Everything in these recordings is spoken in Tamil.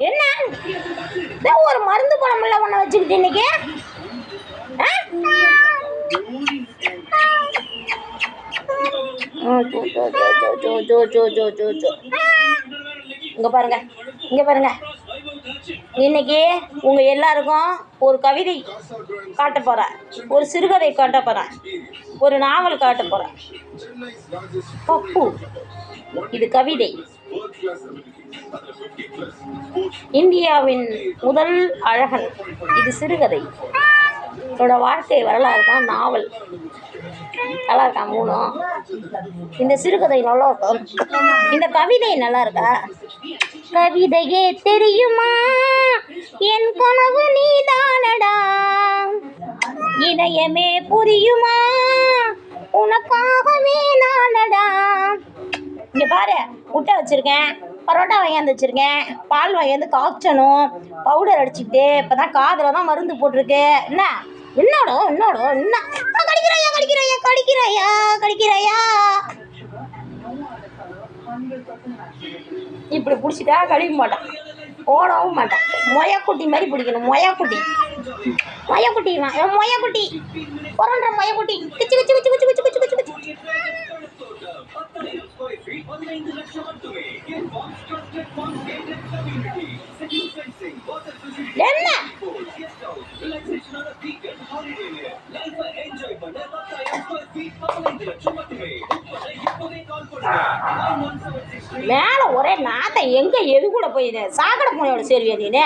என்ன ஒரு மருந்து குழம்புல ஒன்று வச்சுக்கிட்டு இன்னைக்கு இங்க பாருங்க, இங்க பாருங்க. இன்னைக்கு உங்க எல்லாருக்கும் ஒரு கவிதை காட்ட போறேன், ஒரு சிறுகதை காட்ட போறேன், ஒரு நாவல் காட்ட போறேன். பப்பு இது கவிதை. இந்தியாவின் முதல் அழகன் இது சிறுகதை. என்னோட வாழ்க்கை வரலாறு தான் நாவல். நல்லா இருக்கா மூணும்? இந்த சிறுகதை நல்லா இருக்கும். இந்த கவிதை நல்லா இருக்கா? கவிதையே தெரியுமா என் கனவு நீதானடா, இதயமே புரியுமா உனக்காகவே நானடா. இங்க பாரு, முட்டை வச்சிருக்கேன், பரோட்டா வாங்கியாந்து வச்சிருக்கேன், பால் வாங்கியாந்து காய்ச்சணும், பவுடர் அடிச்சுக்கிட்டு இப்பதான் காதுல தான் மருந்து போட்டிருக்கு. என்ன என்னோட என்னோட என்ன கடிக்கிறாயா கடிக்கிறாயா கடிக்கிறாயா கடிக்கிறாயா? இப்படி பிடிச்சிட்டா கழிக்க மாட்டான், ஓடவும் மாட்டான். மொயக்குட்டி மாதிரி பிடிக்கணும். மொயக்குட்டி மொயக்குட்டி மொயக்குட்டி புறன்ற மொயக்குட்டி கிச்சு கிச்சு கிச்சு கிச்சு கிச்சு கிச்சு கிச்சு கிச்சு. என்ன மேல ஒரே நாத்தை, எங்க எது கூட போய் சாக்கடை பூனையோட சேருவியா நீனே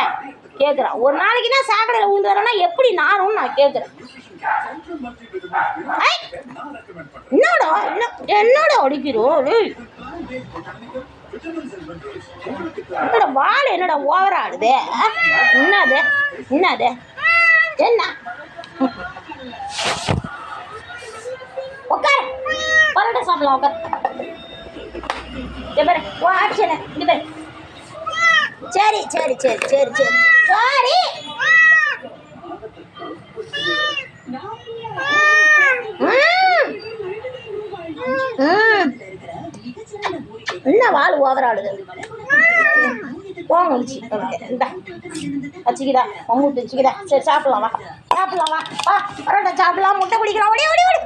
கேட்குறான். ஒரு நாளைக்கு தான் சாக்கடையில் ஊந்து வரேன்னா எப்படி நானும் நான் கேட்குறேன். என்னடா என்னடா அடிக்கிறோம்? என்னோட வால் என்னடா ஓவரா ஆடுது? என்னது என்னது என்ன? உட்கார பரோட்டா சாப்பிடலாம். உட்கார் ஆப்ஷனு இங்க பாரு. சரி சரி சரி சரி சரி சரி. என்ன வால் ஓவராடுது? போங்க இந்த வச்சுக்கிடா மம்மூட்டு வச்சுக்கிடா. சரி சாப்பிடலாம் வா, சாப்பிடலாம் வா, வா பரோட்டா சாப்பிடலாம், முட்டை குடிக்கலாம். ஓடி ஓடி ஓடி.